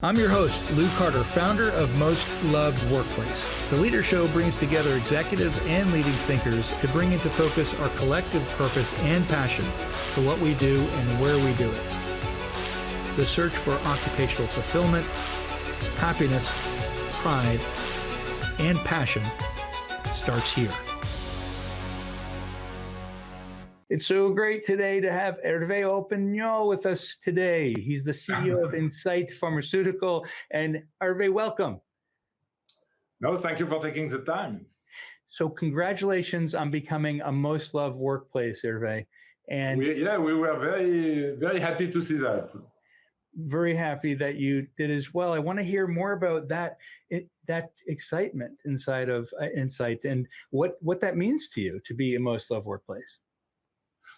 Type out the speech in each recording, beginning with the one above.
I'm your host, Lou Carter, founder of Most Loved Workplace. The Leader Show brings together executives and leading thinkers to bring into focus our collective purpose and passion for what we do and where we do it. The search for occupational fulfillment, happiness, pride, and passion starts here. It's so great today to have Herve Hoppenot with us today. He's the CEO of Incyte Pharmaceutical. And Herve, welcome. No, thank you for taking the time. So congratulations on becoming a most loved workplace, Herve. And we were very, very happy to see that. Very happy that you did as well. I want to hear more about that excitement inside of Incyte and what that means to you to be a most loved workplace.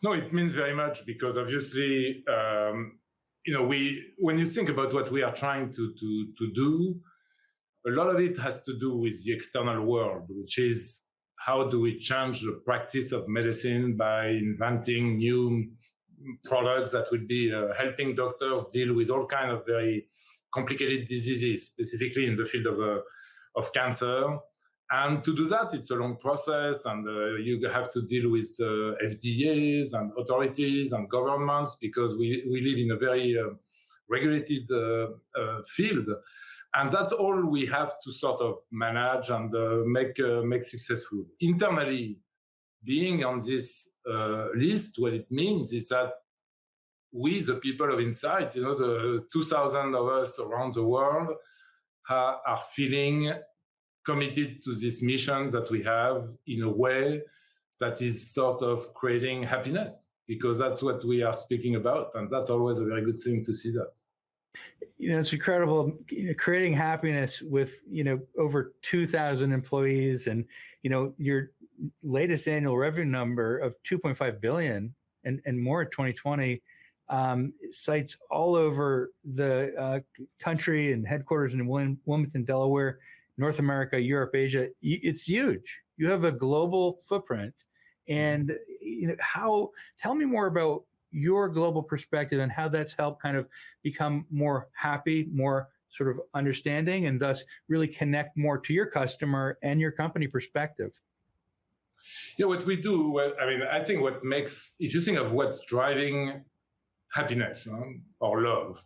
No, it means very much because obviously, when you think about what we are trying to do, a lot of it has to do with the external world, which is how do we change the practice of medicine by inventing new products that would be helping doctors deal with all kinds of very complicated diseases, specifically in the field of cancer. And to do that, it's a long process, and you have to deal with FDAs and authorities and governments because we live in a very regulated field. And that's all we have to sort of manage and make successful. Internally, being on this list, what it means is that we, the people of Incyte, the 2,000 of us around the world, are feeling committed to this mission that we have in a way that is sort of creating happiness, because that's what we are speaking about. And that's always a very good thing to see that. It's incredible, creating happiness with, over 2,000 employees and, your latest annual revenue number of 2.5 billion and more in 2020, sites all over the country and headquarters in Wilmington, Delaware, North America, Europe, Asia. It's huge. You have a global footprint. And tell me more about your global perspective and how that's helped kind of become more happy, more sort of understanding, and thus really connect more to your customer and your company perspective. Yeah, what we do, I think what makes, if you think of what's driving happiness or love,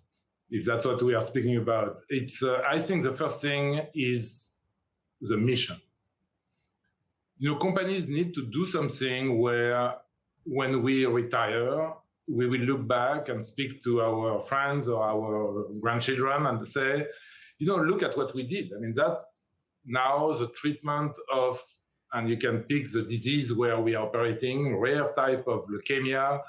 if that's what we are speaking about, it's, I think the first thing is the mission. Companies need to do something where when we retire, we will look back and speak to our friends or our grandchildren and say, look at what we did. That's now the treatment of, and you can pick the disease where we are operating, rare type of leukemia,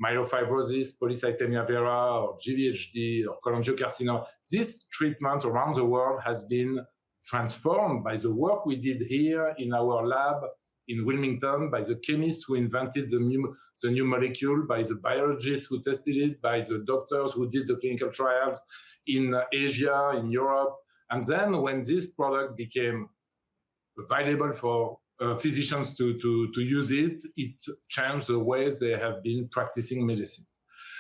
myelofibrosis, polycythemia vera, or GVHD, or cholangiocarcinoma. This treatment around the world has been transformed by the work we did here in our lab in Wilmington, by the chemists who invented the new molecule, by the biologists who tested it, by the doctors who did the clinical trials in Asia, in Europe. And then when this product became available for physicians to use it, it changed the ways they have been practicing medicine.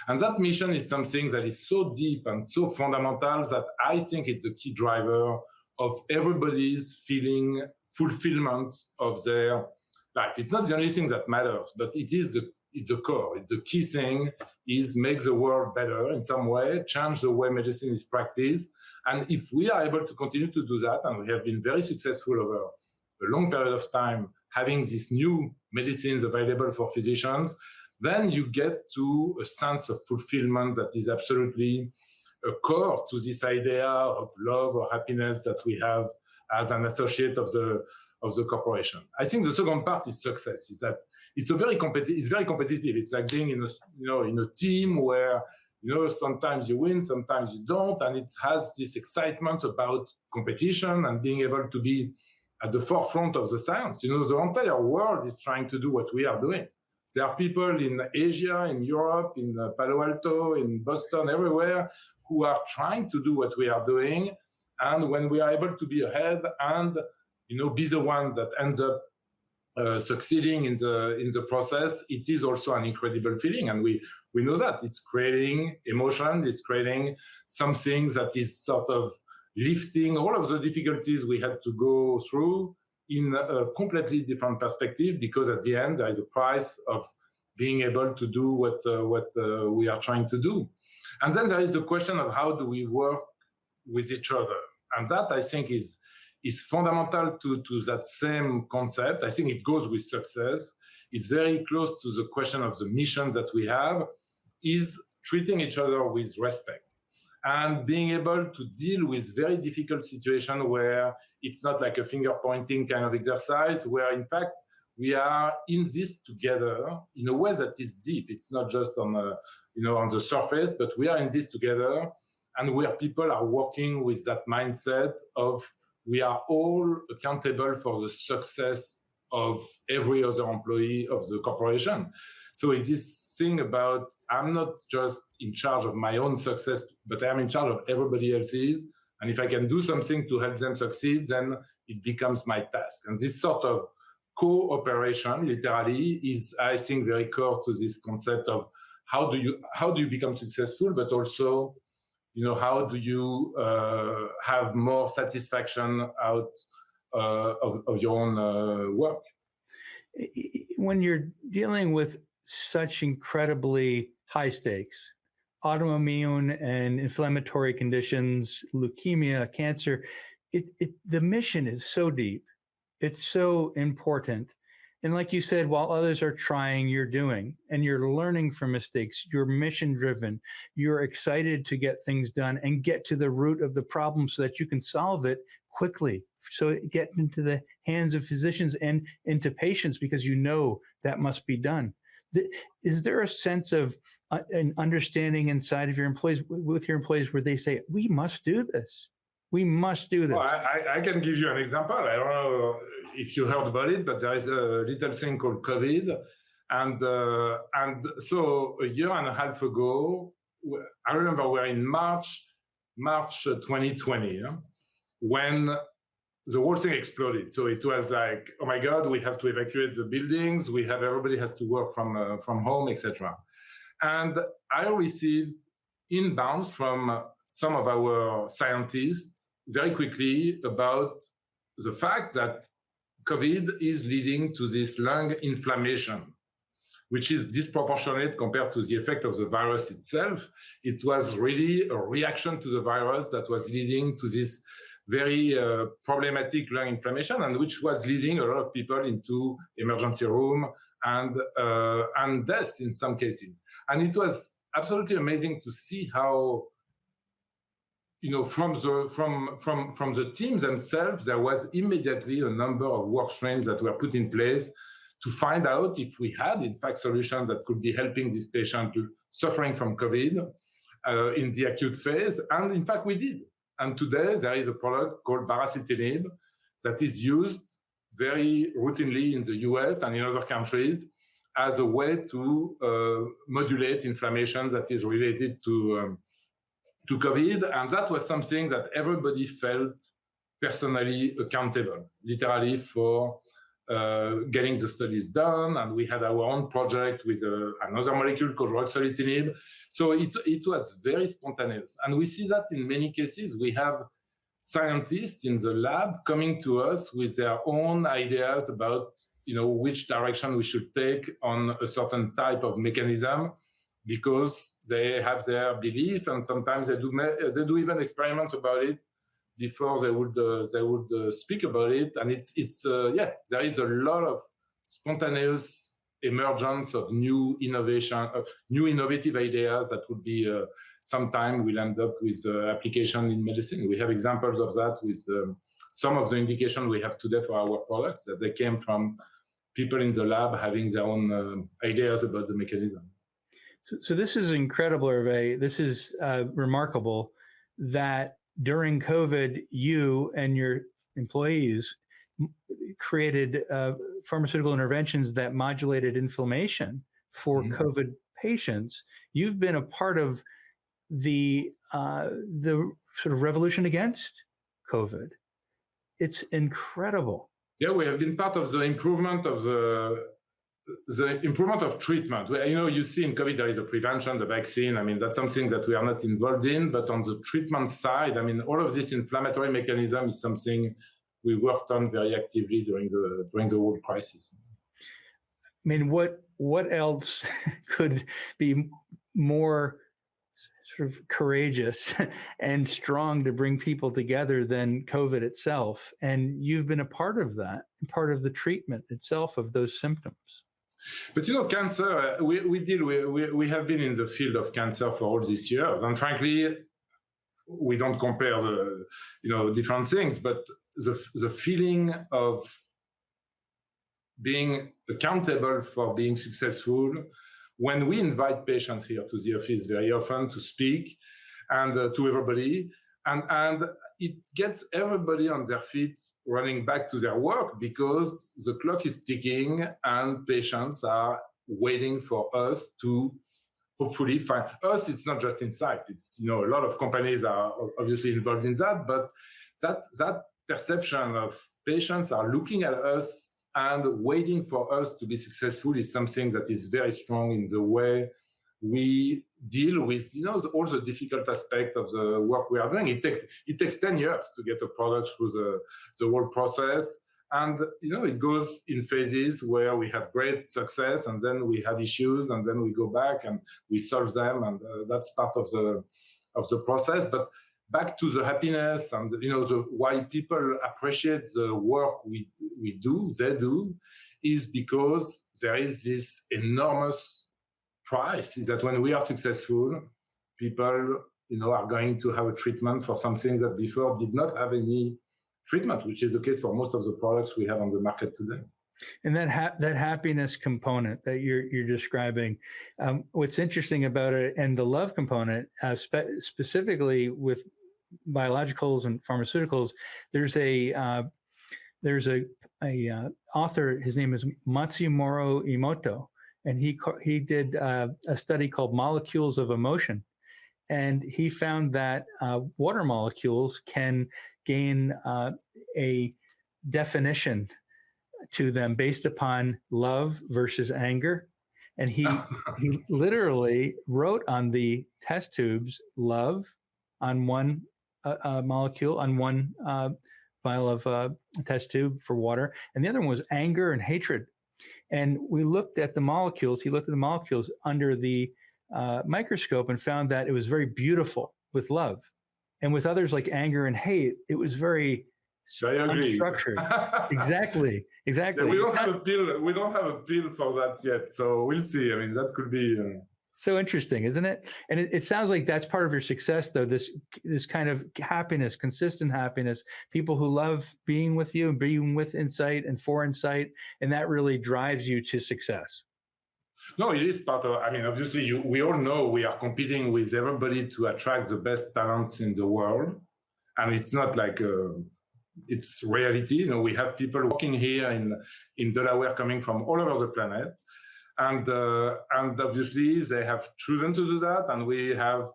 And that mission is something that is so deep and so fundamental that I think it's a key driver of everybody's feeling fulfillment of their life. It's not the only thing that matters, but it's the core. It's the key thing is make the world better in some way, change the way medicine is practiced. And if we are able to continue to do that, and we have been very successful over a long period of time, having these new medicines available for physicians, then you get to a sense of fulfillment that is absolutely a core to this idea of love or happiness that we have as an associate of the corporation. I think the second part is success, is that it's very competitive. It's like being in a team where sometimes you win, sometimes you don't, and it has this excitement about competition and being able to be at the forefront of the science. The entire world is trying to do what we are doing. There are people in Asia, in Europe, in Palo Alto, in Boston, everywhere, who are trying to do what we are doing. And when we are able to be ahead and be the ones that ends up succeeding in the process, it is also an incredible feeling, and we know that it's creating emotion, it's creating something that is sort of lifting all of the difficulties we had to go through in a completely different perspective, because at the end there is a price of being able to do what we are trying to do. And then there is the question of how do we work with each other, and that I think is fundamental to that same concept. I think it goes with success. It's very close to the question of the mission that we have, is treating each other with respect and being able to deal with very difficult situations where it's not like a finger pointing kind of exercise, where in fact we are in this together in a way that is deep. It's not just on on the surface, but we are in this together, and where people are working with that mindset of we are all accountable for the success of every other employee of the corporation. So it's this thing about I'm not just in charge of my own success, but I'm in charge of everybody else's. And if I can do something to help them succeed, then it becomes my task. And this sort of cooperation, literally, is I think very core to this concept of how do you become successful, but also how do you have more satisfaction out of your own work? When you're dealing with such incredibly high stakes, autoimmune and inflammatory conditions, leukemia, cancer, the mission is so deep. It's so important. And like you said, while others are trying, you're doing, and you're learning from mistakes. You're mission driven. You're excited to get things done and get to the root of the problem so that you can solve it quickly. So it get into the hands of physicians and into patients, because you know that must be done. Is there a sense of an understanding inside of your employees, with your employees, where they say, we must do this? We must do this. Well, I can give you an example. I don't know if you heard about it, but there is a little thing called COVID. And so a year and a half ago, I remember we're in March 2020, when the whole thing exploded. So it was like, oh my God, we have to evacuate the buildings. Everybody has to work from home, etc. And I received inbounds from some of our scientists very quickly about the fact that COVID is leading to this lung inflammation, which is disproportionate compared to the effect of the virus itself. It was really a reaction to the virus that was leading to this very problematic lung inflammation, and which was leading a lot of people into emergency room and death in some cases. And it was absolutely amazing to see how, from the teams themselves, there was immediately a number of work streams that were put in place to find out if we had, in fact, solutions that could be helping this patient suffering from COVID in the acute phase. And in fact, we did. And today, there is a product called baricitinib that is used very routinely in the US and in other countries as a way to modulate inflammation that is related to COVID. And that was something that everybody felt personally accountable, literally, for getting the studies done. And we had our own project with another molecule called ruxolitinib. So it was very spontaneous. And we see that in many cases. We have scientists in the lab coming to us with their own ideas about which direction we should take on a certain type of mechanism, because they have their belief, and sometimes they do even experiments about it before they would speak about it. And there is a lot of spontaneous emergence of new innovation, new innovative ideas that would be sometime will end up with application in medicine. We have examples of that with some of the indication we have today for our products, that they came from people in the lab having their own ideas about the mechanism. So this is incredible, Herve. This is remarkable that during COVID, you and your employees created pharmaceutical interventions that modulated inflammation for COVID patients. You've been a part of the sort of revolution against COVID. It's incredible. Yeah, we have been part of the improvement of treatment. You see in COVID there is the prevention, the vaccine. I mean, that's something that we are not involved in. But on the treatment side, I mean, all of this inflammatory mechanism is something we worked on very actively during the whole crisis. I mean, what else could be more sort of courageous and strong to bring people together than COVID itself? And you've been a part of that, part of the treatment itself of those symptoms. But cancer, we have been in the field of cancer for all these years, and frankly, we don't compare the different things, but the feeling of being accountable for being successful, when we invite patients here to the office very often to speak and to everybody, and it gets everybody on their feet running back to their work, because the clock is ticking and patients are waiting for us to hopefully find us. It's not just Incyte. It's, a lot of companies are obviously involved in that, but that perception of patients are looking at us and waiting for us to be successful is something that is very strong in the way we deal with, all the difficult aspect of the work we are doing. It takes 10 years to get a product through the whole process. And, it goes in phases where we have great success, and then we have issues, and then we go back and we solve them. And that's part of the process. But back to the happiness and, why people appreciate the work we do, they do, is because there is this enormous price, is that when we are successful, people, are going to have a treatment for something that before did not have any treatment, which is the case for most of the products we have on the market today. And that happiness component that you're describing, what's interesting about it, and the love component, specifically with biologicals and pharmaceuticals, there's a author. His name is Matsumoro Emoto, and he did a study called Molecules of Emotion, and he found that water molecules can gain a definition to them based upon love versus anger. And he literally wrote on the test tubes love on one molecule, on one vial of test tube for water, and the other one was anger and hatred. And we looked at the molecules. He looked at the molecules under the microscope and found that it was very beautiful with love, and with others like anger and hate, it was very unstructured. Exactly. Yeah, we don't have a pill. We don't have a pill for that yet, so we'll see. I mean, that could be. So interesting, isn't it? And it sounds like that's part of your success, though. This kind of happiness, consistent happiness, people who love being with you, being with Incyte and for Incyte, and that really drives you to success. No, it is part of. I mean, obviously, we all know we are competing with everybody to attract the best talents in the world, and it's not like it's reality. We have people working here in Delaware, coming from all over the planet. And obviously they have chosen to do that, and we have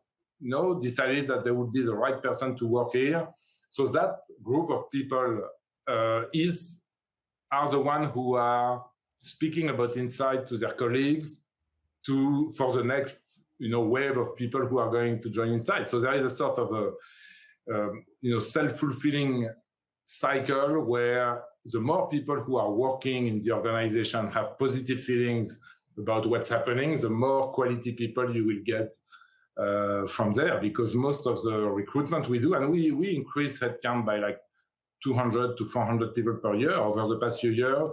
decided that they would be the right person to work here. So that group of people are the one who are speaking about Incyte to their colleagues for the next wave of people who are going to join Incyte. So there is a sort of a self-fulfilling cycle where the more people who are working in the organization have positive feelings about what's happening, the more quality people you will get from there, because most of the recruitment we do, and we increase headcount by like 200 to 400 people per year over the past few years.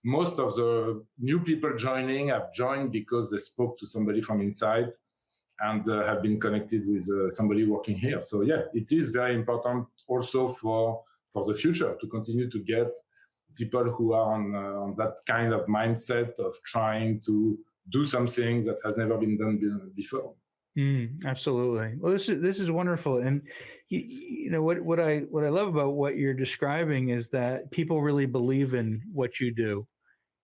Most of the new people joining have joined because they spoke to somebody from Incyte and have been connected with somebody working here. So yeah, it is very important also for the future to continue to get people who are on that kind of mindset of trying to do something that has never been done before. Absolutely. Well, this is wonderful, and what I love about what you're describing is that people really believe in what you do,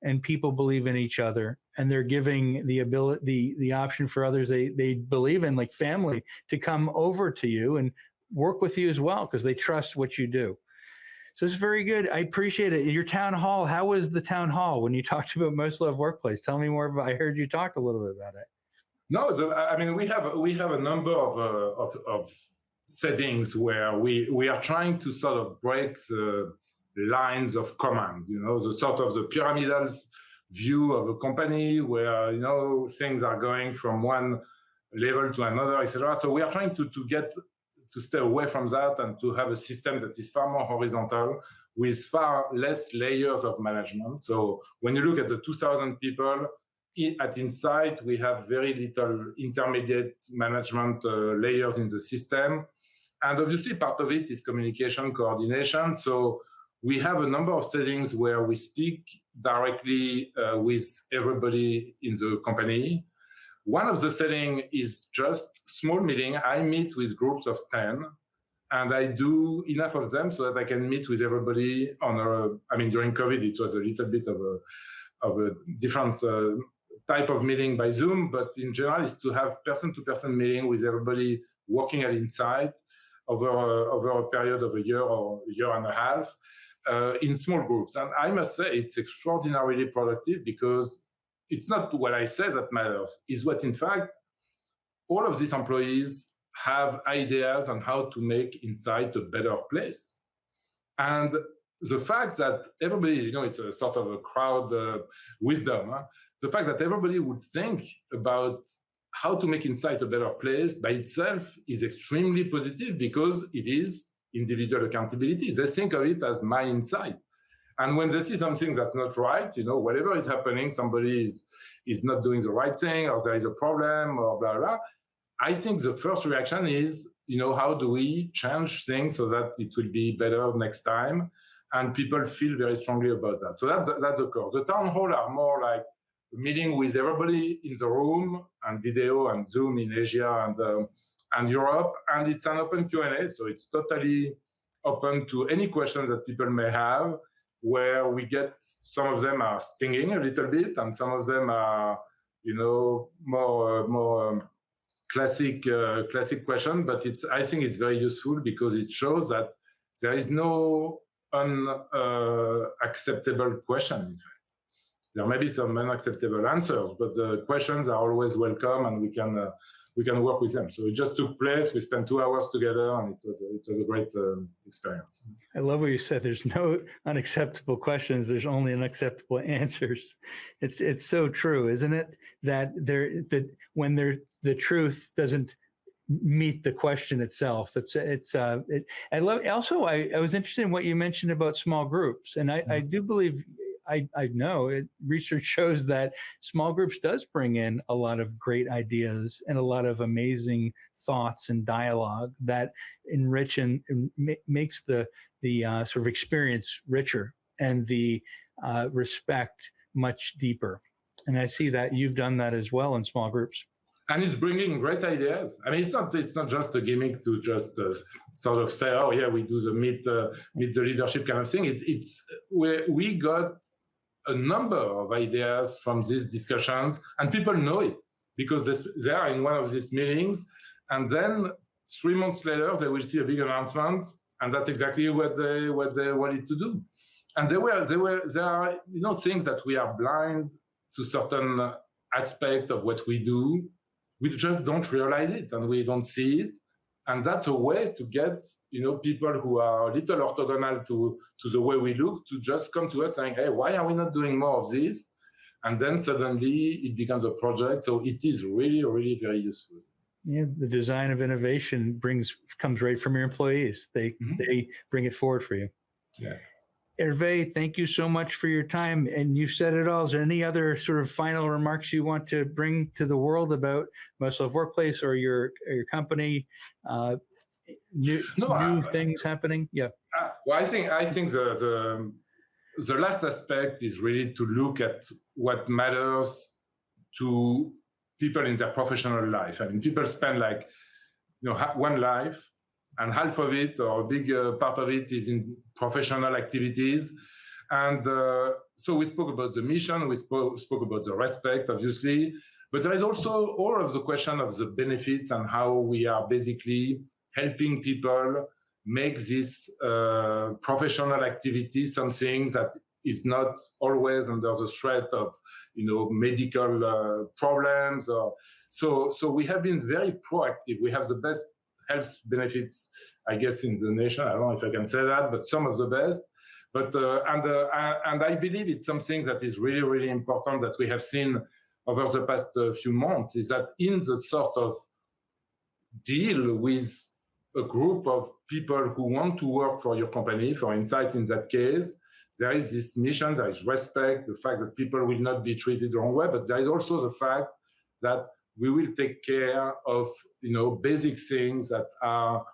and people believe in each other, and they're giving the option for others they believe in, like family, to come over to you and work with you as well, because they trust what you do. So it's very good. I appreciate it. Your town hall. How was the town hall when you talked about Most Loved Workplace? Tell me more about. I heard you talk a little bit about it. No, I mean we have a number of settings where we are trying to sort of break the lines of command. The sort of the pyramidal view of a company where things are going from one level to another, etc. So we are trying to stay away from that and to have a system that is far more horizontal with far less layers of management. So when you look at the 2,000 people at Incyte, we have very little intermediate management layers in the system. And obviously part of it is communication coordination. So we have a number of settings where we speak directly with everybody in the company. One of the settings is just small meeting. I meet with groups of 10, and I do enough of them so that I can meet with everybody during COVID, it was a little bit of a different type of meeting by Zoom, but in general, is to have person-to-person meeting with everybody working at Incyte over a period of a year or a year and a half in small groups. And I must say it's extraordinarily productive because it's not what I say that matters, it's what, in fact, all of these employees have ideas on how to make Incyte a better place. And the fact that everybody, it's a sort of a crowd wisdom, the fact that everybody would think about how to make Incyte a better place by itself is extremely positive because it is individual accountability. They think of it as my Incyte. And when they see something that's not right, whatever is happening, somebody is not doing the right thing, or there is a problem, or blah, blah, I think the first reaction is, how do we change things so that it will be better next time? And people feel very strongly about that. So that's the core. The town hall are more like a meeting with everybody in the room, and video and Zoom in Asia and Europe. And it's an open Q&A, so it's totally open to any questions that people may have, where we get, some of them are stinging a little bit, and some of them are, more classic question. But I think it's very useful because it shows that there is no unacceptable question. In fact, there may be some unacceptable answers, but the questions are always welcome, and we can work with them. So it just took place. We spent 2 hours together, and it was a great experience. I love what you said. There's no unacceptable questions. There's only unacceptable answers. It's so true, isn't it? That when the truth doesn't meet the question itself. I was interested in what you mentioned about small groups, and I do believe. I know research shows that small groups does bring in a lot of great ideas and a lot of amazing thoughts and dialogue that enrich and makes the sort of experience richer and the respect much deeper. And I see that you've done that as well in small groups. And it's bringing great ideas. I mean, it's not just a gimmick to just sort of say, oh yeah, we do the meet the leadership kind of thing. It's where we got a number of ideas from these discussions, and people know it because they are in one of these meetings, and then 3 months later they will see a big announcement, and that's exactly what they wanted to do. And there are things that we are blind to certain aspect of what we do. We just don't realize it, and we don't see it. And that's a way to get people who are a little orthogonal to the way we look to just come to us saying, hey, why are we not doing more of this? And then suddenly it becomes a project. So it is really, really very useful. Yeah, the design of innovation comes right from your employees. They bring it forward for you. Yeah. Herve, thank you so much for your time. And you've said it all. Is there any other sort of final remarks you want to bring to the world about Most Loved Workplace or your company? New things happening? Yeah. Well, I think the last aspect is really to look at what matters to people in their professional life. I mean, people spend one life, and half of it, or a big part of it, is in professional activities. And so we spoke about the mission, we spoke about the respect, obviously, but there is also all of the question of the benefits and how we are basically helping people make this professional activity something that is not always under the threat of, medical problems. So we have been very proactive. We have the best health benefits, I guess, in the nation. I don't know if I can say that, but some of the best. But and I believe it's something that is really, really important that we have seen over the past few months, is that in the sort of deal with a group of people who want to work for your company, for Incyte in that case, there is this mission, there is respect, the fact that people will not be treated the wrong way, but there is also the fact that we will take care of, basic things that are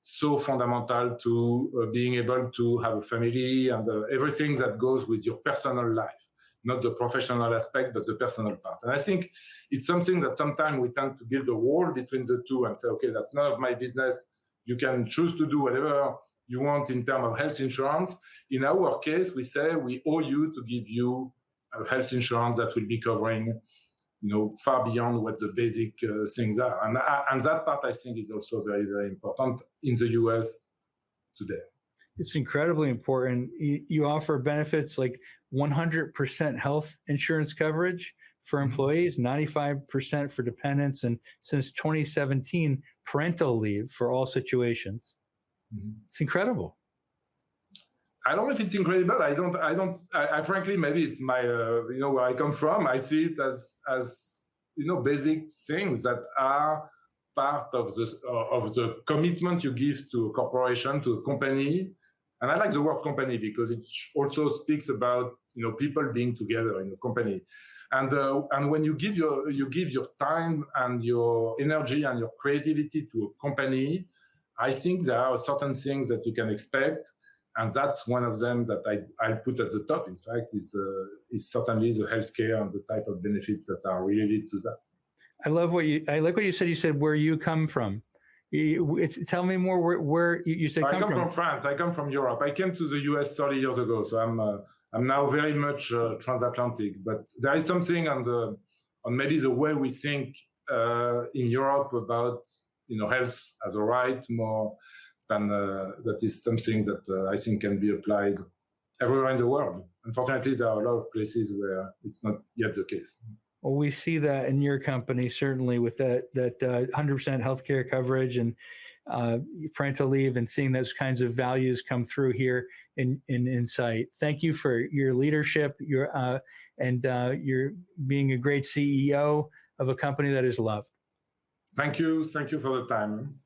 so fundamental to being able to have a family and everything that goes with your personal life, not the professional aspect, but the personal part. And I think it's something that sometimes we tend to build a wall between the two and say, okay, that's none of my business. You can choose to do whatever you want in terms of health insurance. In our case, we say we owe you to give you a health insurance that will be covering, far beyond what the basic things are. And that part, I think, is also very, very important in the US today. It's incredibly important. You offer benefits like 100% health insurance coverage for employees, 95% for dependents, and since 2017, parental leave for all situations. It's incredible. I don't know if it's incredible. I frankly, maybe it's my, where I come from. I see it as basic things that are part of the commitment you give to a corporation, to a company. And I like the word company because it also speaks about, people being together in a company. And when you give your time and your energy and your creativity to a company, I think there are certain things that you can expect. And that's one of them that I put at the top, in fact, is certainly the healthcare and the type of benefits that are related to that. I like what you said. You said where you come from. Tell me more where you said I come from France. I come from Europe. I came to the US 30 years ago, so I'm now very much transatlantic. But there is something on maybe the way we think in Europe about health as a right more than that is something that I think can be applied everywhere in the world. Unfortunately, there are a lot of places where it's not yet the case. Well, we see that in your company, certainly with that 100% healthcare coverage and parental leave, and seeing those kinds of values come through here in Incyte. Thank you for your leadership, your being a great CEO of a company that is loved. Thank you for the time.